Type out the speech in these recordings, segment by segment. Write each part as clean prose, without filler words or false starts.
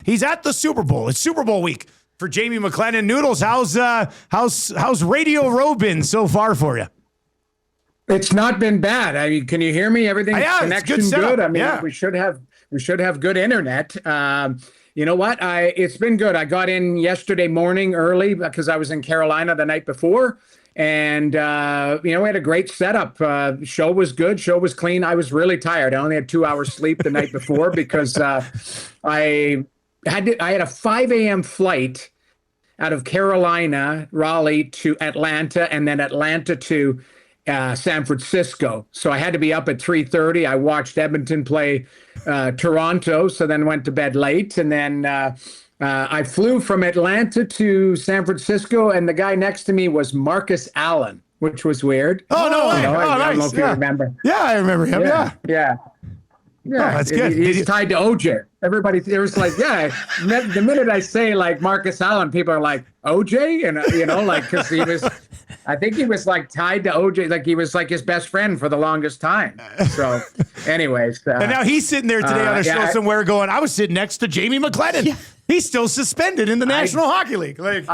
He's at the Super Bowl. It's Super Bowl week for Jamie McLennan. Noodles, how's Radio Row been so far for you? It's not been bad. I mean, can you hear me? Everything's connection good. I mean, we should have good internet. You know what? It's been good. I got in yesterday morning early because I was in Carolina the night before. And, we had a great setup. Show was good. Show was clean. I was really tired. I only had 2 hours sleep the night before because I had a 5 a.m. flight out of Carolina, Raleigh to Atlanta, and then Atlanta to San Francisco. So I had to be up at 3:30. I watched Edmonton play Toronto, so then went to bed late. And then I flew from Atlanta to San Francisco, and the guy next to me was Marcus Allen, which was weird. Oh, no way. I don't know if you remember. Yeah, I remember him. Yeah. Oh, that's good. He's tied to OJ. Everybody, it was like, the minute I say like Marcus Allen, people are like, OJ? And, because he was, I think he was like tied to OJ, like he was like his best friend for the longest time. So, anyways. And now he's sitting there today on a show somewhere going, I was sitting next to Jamie McLennan. Yeah. He's still suspended in the National Hockey League. Like,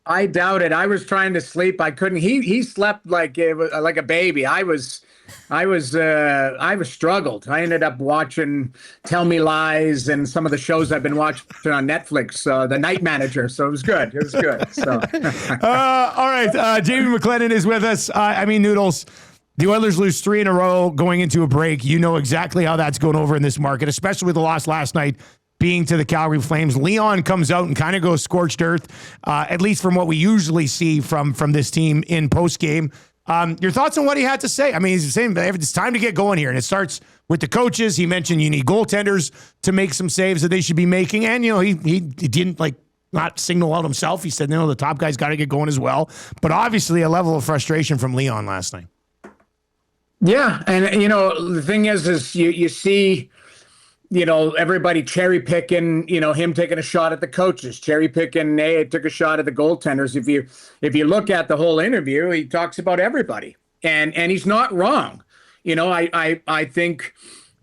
I doubt it. I was trying to sleep. I couldn't. He slept like a baby. I struggled. I ended up watching Tell Me Lies and some of the shows I've been watching on Netflix, The Night Manager. So it was good. So, all right. Jamie McLennan is with us. Noodles, the Oilers lose 3 in a row going into a break. You know exactly how that's going over in this market, especially with the loss last night being to the Calgary Flames. Leon comes out and kind of goes scorched earth, at least from what we usually see from this team in postgame. Your thoughts on what he had to say? I mean, he's saying it's time to get going here, and it starts with the coaches. He mentioned you need goaltenders to make some saves that they should be making, and he didn't not signal out himself. He said, the top guys got to get going as well. But obviously, a level of frustration from Leon last night. Yeah, and the thing is you see. Everybody cherry picking, him taking a shot at the coaches, cherry picking, took a shot at the goaltenders. If you look at the whole interview, he talks about everybody, and he's not wrong. I think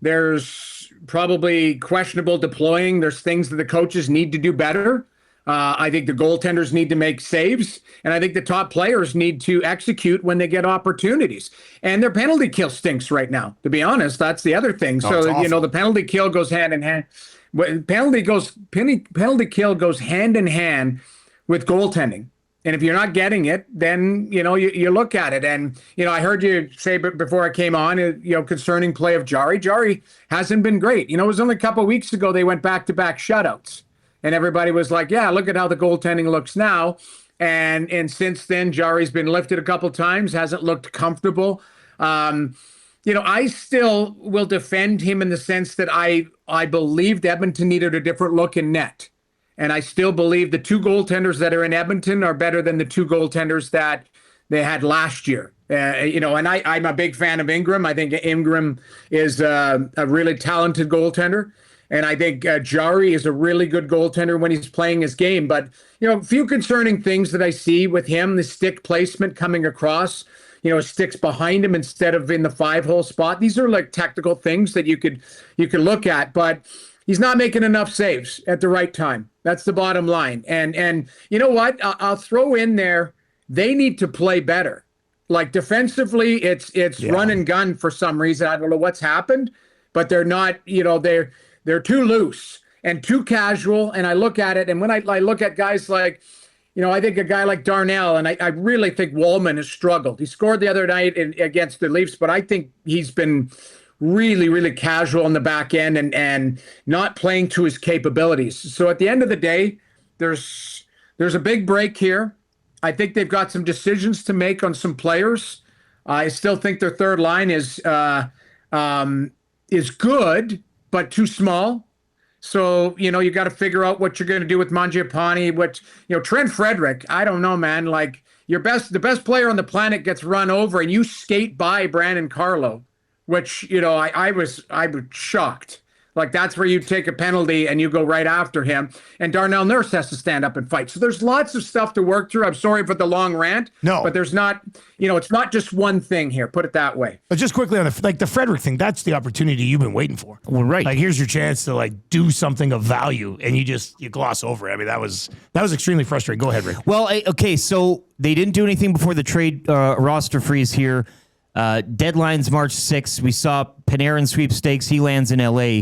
there's probably questionable deploying. There's things that the coaches need to do better. I think the goaltenders need to make saves, and I think the top players need to execute when they get opportunities. And their penalty kill stinks right now, to be honest. That's the other thing. So, the penalty kill goes hand in hand. Penalty kill goes hand in hand with goaltending. And if you're not getting it, then, you look at it. And, I heard you say before I came on, concerning play of Jari. Jari hasn't been great. It was only a couple of weeks ago they went back-to-back shutouts. And everybody was like, yeah, look at how the goaltending looks now. And since then, Jari's been lifted a couple times, hasn't looked comfortable. I still will defend him in the sense that I believed Edmonton needed a different look in net. And I still believe the 2 goaltenders that are in Edmonton are better than the 2 goaltenders that they had last year. And I'm a big fan of Ingram. I think Ingram is a really talented goaltender. And I think Jari is a really good goaltender when he's playing his game. But, a few concerning things that I see with him, the stick placement coming across, sticks behind him instead of in the 5-hole spot. These are like technical things that you could look at, but he's not making enough saves at the right time. That's the bottom line. And you know what? I'll throw in there, they need to play better. Like defensively, it's run and gun for some reason. I don't know what's happened, but they're not, they're too loose and too casual. And I look at it, and when I look at guys like, I think a guy like Darnell, and I really think Wallman has struggled. He scored the other night against the Leafs, but I think he's been really, really casual on the back end and not playing to his capabilities. So at the end of the day, there's a big break here. I think they've got some decisions to make on some players. I still think their third line is good, but too small. So, you got to figure out what you're going to do with Mangiapane, Trent Frederic, I don't know, man, like the best player on the planet gets run over and you skate by Brandon Carlo, which, I was shocked. Like that's where you take a penalty and you go right after him. And Darnell Nurse has to stand up and fight. So there's lots of stuff to work through. I'm sorry for the long rant. No. But there's not, it's not just one thing here. Put it that way. But just quickly on the Frederick thing, that's the opportunity you've been waiting for. Well, right. Like here's your chance to do something of value, and you gloss over it. I mean, that was extremely frustrating. Go ahead, Rick. Well, okay, so they didn't do anything before the trade roster freeze here. Deadline's March 6th. We saw Panarin sweepstakes. He lands in LA.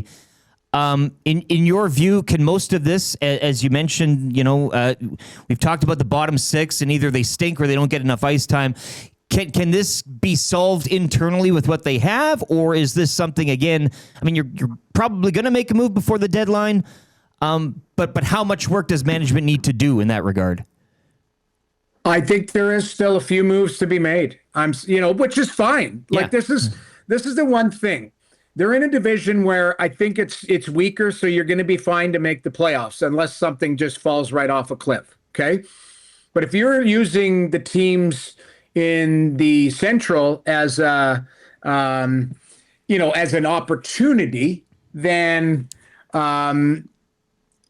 In your view, can most of this, as you mentioned, we've talked about the bottom six, and either they stink or they don't get enough ice time. Can this be solved internally with what they have, or is this something, again, I mean, you're probably going to make a move before the deadline, but how much work does management need to do in that regard? I think there is still a few moves to be made. Which is fine. Like this is the one thing. They're in a division where I think it's weaker, so you're going to be fine to make the playoffs unless something just falls right off a cliff. Okay, but if you're using the teams in the Central as as an opportunity, then or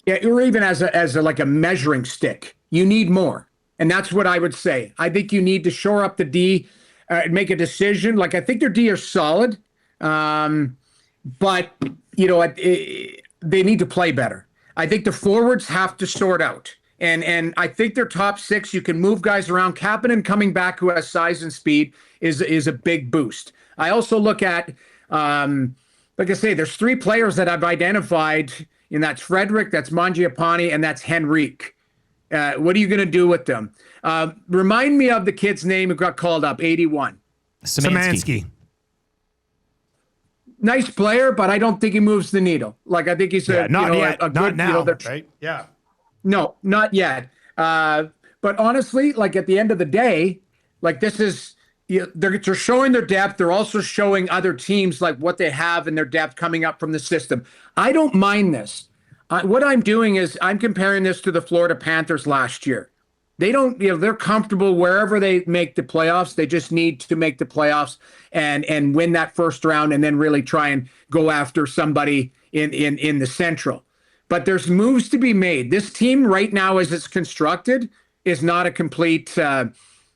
even as a measuring stick, you need more. And that's what I would say. I think you need to shore up the D, make a decision. Like, I think their D are solid, but, they need to play better. I think the forwards have to sort out. And I think their top six, you can move guys around. Kapanen coming back, who has size and speed, is a big boost. I also look at, like I say, there's three players that I've identified, and that's Frederick, that's Mangiapane, and that's Henrique. What are you going to do with them? Remind me of the kid's name who got called up, 81. Szymanski. Nice player, but I don't think he moves the needle. Like, I think he's not yet. a good, not now, right? Yeah. No, not yet. But honestly, like at the end of the day, like this is, they're showing their depth. They're also showing other teams like what they have in their depth coming up from the system. I don't mind this. What I'm doing is I'm comparing this to the Florida Panthers last year. They don't, they're comfortable wherever they make the playoffs. They just need to make the playoffs and win that first round and then really try and go after somebody in the Central. But there's moves to be made. This team right now, as it's constructed, is not a complete,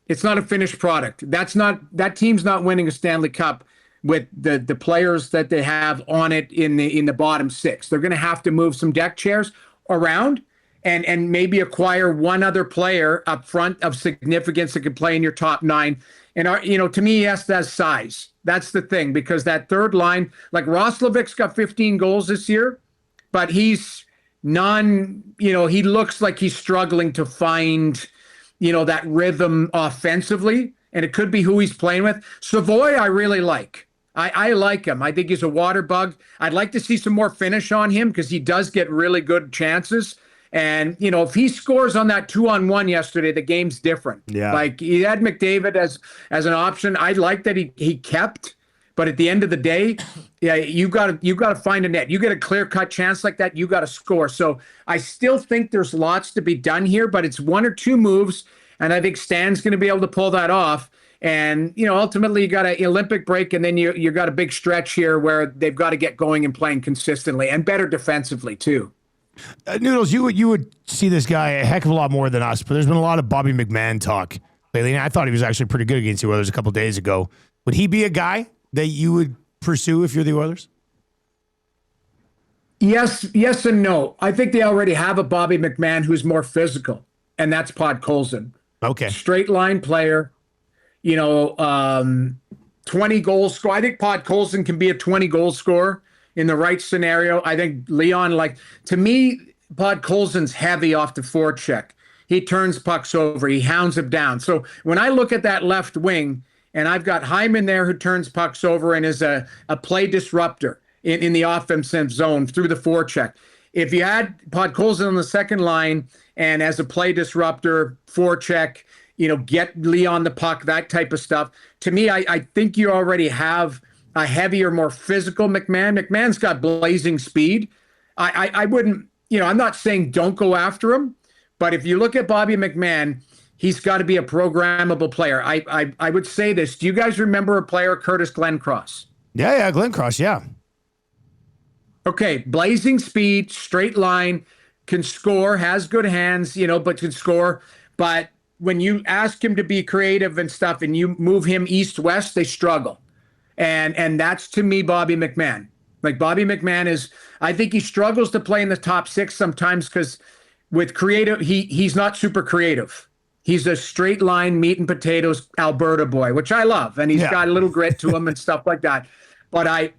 it's not a finished product. That team's not winning a Stanley Cup with the players that they have on it in the bottom six. They're going to have to move some deck chairs around and maybe acquire one other player up front of significance that can play in your top nine. And to me, yes, that's size. That's the thing, because that third line, like Roslovic's got 15 goals this year, but he's he looks like he's struggling to find, that rhythm offensively, and it could be who he's playing with. Savoy, I really like. I like him. I think he's a water bug. I'd like to see some more finish on him because he does get really good chances. And, if he scores on that 2-on-1 yesterday, the game's different. Yeah. Like, he had McDavid as an option. I like that he kept. But at the end of the day, you got to find a net. You get a clear-cut chance like that, you got to score. So I still think there's lots to be done here, but it's one or two moves, and I think Stan's going to be able to pull that off. And, ultimately you got an Olympic break, and then you got a big stretch here where they've got to get going and playing consistently and better defensively too. Noodles, you would see this guy a heck of a lot more than us, but there's been a lot of Bobby McMahon talk lately. And I thought he was actually pretty good against the Oilers a couple of days ago. Would he be a guy that you would pursue if you're the Oilers? Yes and no. I think they already have a Bobby McMahon who's more physical, and that's Podkolzin. Okay. Straight line player, 20 goals score. I think Podkolzin can be a 20 goal scorer in the right scenario. I think Leon, to me, Podkolzin's heavy off the forecheck. He turns pucks over. He hounds them down. So when I look at that left wing, and I've got Hyman there who turns pucks over and is a play disruptor in the offensive zone through the forecheck. If you had Podkolzin on the second line and as a play disruptor, forecheck, get Leon the puck, that type of stuff. To me, I think you already have a heavier, more physical McMahon. McMahon's got blazing speed. I wouldn't, I'm not saying don't go after him, but if you look at Bobby McMahon, he's got to be a programmable player. I would say this. Do you guys remember a player, Curtis Glencross? Yeah, Glencross, yeah. Okay, blazing speed, straight line, can score, has good hands, but can score. But when you ask him to be creative and stuff and you move him east west, they struggle. And that's to me Bobby McMahon. Like Bobby McMahon I think he struggles to play in the top six sometimes because with creative, he's not super creative. He's a straight line meat and potatoes Alberta boy, which I love, and he's got a little grit to him and stuff like that. But I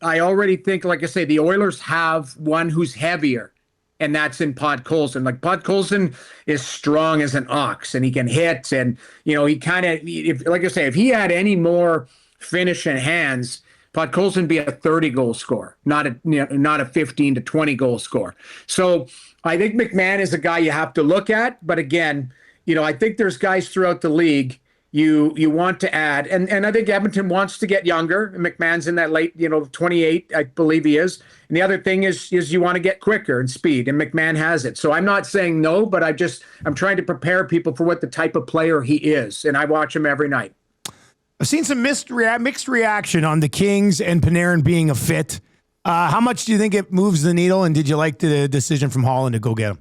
already think, like I say, the Oilers have one who's heavier, and that's in Podkolzin. Like Podkolzin is strong as an ox, and he can hit, and he kind of, like I say, if he had any more finish and hands, Podkolzin be a 30-goal scorer, not a 15 to 20 goal scorer. So I think McMahon is a guy you have to look at, but again, I think there's guys throughout the league you want to add. And I think Edmonton wants to get younger. McMahon's in that late, 28, I believe he is. And the other thing is you want to get quicker and speed, and McMahon has it. So I'm not saying no, but I'm trying to prepare people for what the type of player he is. And I watch him every night. I've seen some mixed reaction on the Kings and Panarin being a fit. How much do you think it moves the needle, and did you like the decision from Holland to go get him?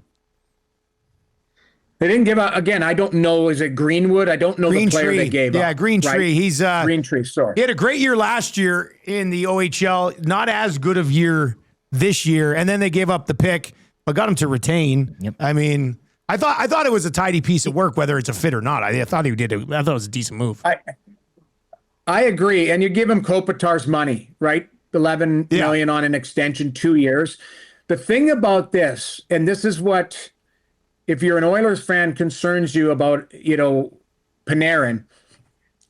They didn't give out, again, I don't know, is it Greenwood? I don't know the player they gave up. Yeah, Green Tree. Right? He's Green Tree, sorry. He had a great year last year in the OHL, not as good of year this year, and then they gave up the pick, but got him to retain. Yep. I mean, I thought it was a tidy piece of work, whether it's a fit or not. I thought I thought it was a decent move. I agree. And you give him Kopitar's money, right? 11 million on an extension, 2 years. The thing about this, and this is what, if you're an Oilers fan, concerns you about, Panarin,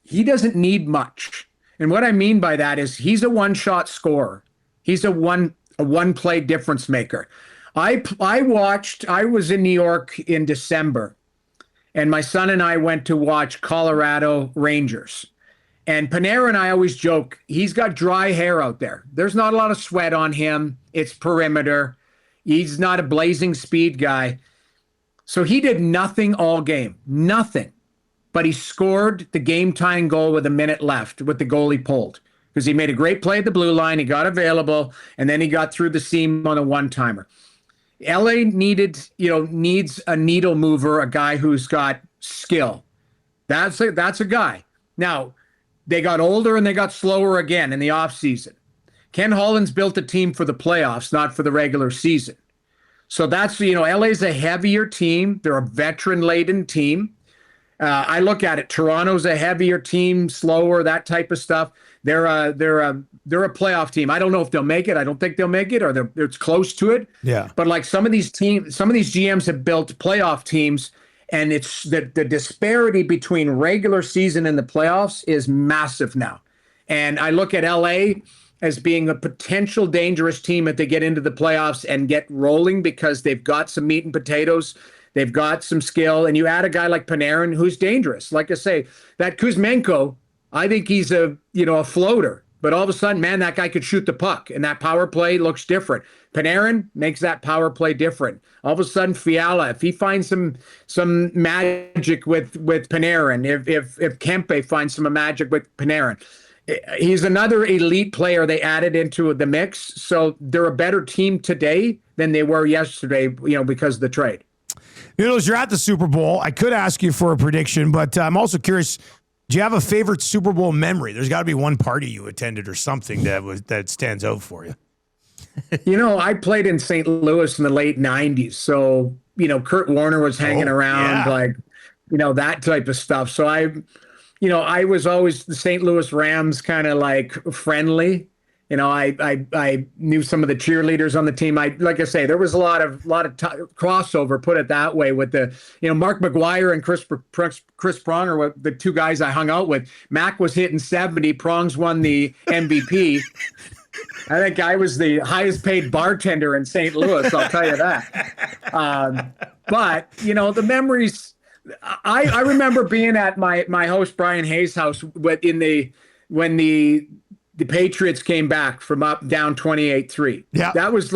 he doesn't need much. And what I mean by that is he's a one-shot scorer. He's a one-play difference maker. I was in New York in December, and my son and I went to watch Colorado Rangers. And Panarin, I always joke, he's got dry hair out there. There's not a lot of sweat on him. It's perimeter. He's not a blazing speed guy. So he did nothing all game, nothing. But he scored the game-tying goal with a minute left with the goalie pulled because he made a great play at the blue line. He got available, and then he got through the seam on a one-timer. LA needs a needle mover, a guy who's got skill. That's a guy. Now, they got older and they got slower again in the offseason. Ken Holland's built a team for the playoffs, not for the regular season. So that's, LA's a heavier team. They're a veteran-laden team. I look at it. Toronto's a heavier team, slower, that type of stuff. They're a playoff team. I don't know if they'll make it. I don't think they'll make it, or it's close to it. Yeah. But like some of these GMs have built playoff teams, and it's the disparity between regular season and the playoffs is massive now. And I look at LA as being a potential dangerous team if they get into the playoffs and get rolling because they've got some meat and potatoes. They've got some skill. And you add a guy like Panarin who's dangerous. Like I say, that Kuzmenko, I think he's a floater. But all of a sudden, man, that guy could shoot the puck. And that power play looks different. Panarin makes that power play different. All of a sudden, Fiala, if he finds some magic with Panarin, if Kempe finds some magic with Panarin, he's another elite player they added into the mix. So they're a better team today than they were yesterday, because of the trade. Noodles, you're at the Super Bowl. I could ask you for a prediction, but I'm also curious, do you have a favorite Super Bowl memory? There's got to be one party you attended or something that stands out for you. I played in St. Louis in the late 90s. So, Kurt Warner was hanging around, that type of stuff. So I was always the St. Louis Rams kind of like friendly. I knew some of the cheerleaders on the team. Like I say, there was a lot of crossover, put it that way, with the Mark McGuire and Chris Pronger were the two guys I hung out with. Mac was hitting 70. Prongs won the MVP. I think I was the highest paid bartender in St. Louis. I'll tell you that. But the memories. I remember being at my host Brian Hayes' house when the Patriots came back from down 28-3. Yeah, that was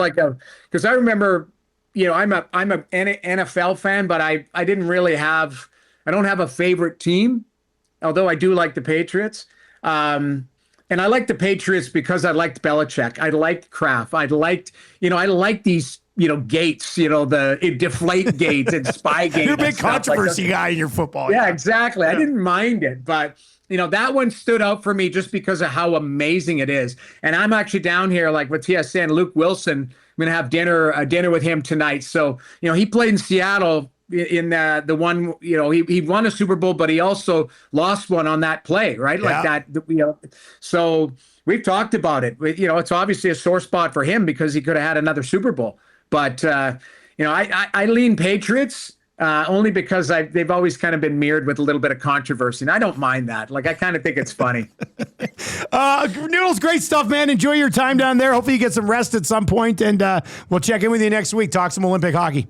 because I remember, I'm an NFL fan, but I don't have a favorite team, although I do like the Patriots. And I liked the Patriots because I liked Belichick. I liked Kraft. I liked these, gates, the deflate gates and spy gates. You're a big controversy guy in your football. Yeah, exactly. Yeah. I didn't mind it, but that one stood out for me just because of how amazing it is. And I'm actually down here, like with TSN, Luke Wilson. I'm going to have dinner with him tonight. So, he played in Seattle in the one, he won a Super Bowl, but he also lost one on that play, right? Like that, so we've talked about it. It's obviously a sore spot for him because he could have had another Super Bowl. But, I lean Patriots only because they've always kind of been mirrored with a little bit of controversy. And I don't mind that. Like, I kind of think it's funny. Noodles, great stuff, man. Enjoy your time down there. Hopefully you get some rest at some point, and we'll check in with you next week. Talk some Olympic hockey.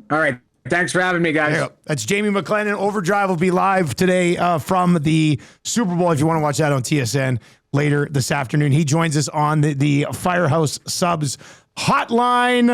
All right. Thanks for having me, guys. That's Jamie McLennan. Overdrive will be live today from the Super Bowl if you want to watch that on TSN later this afternoon. He joins us on the Firehouse Subs hotline.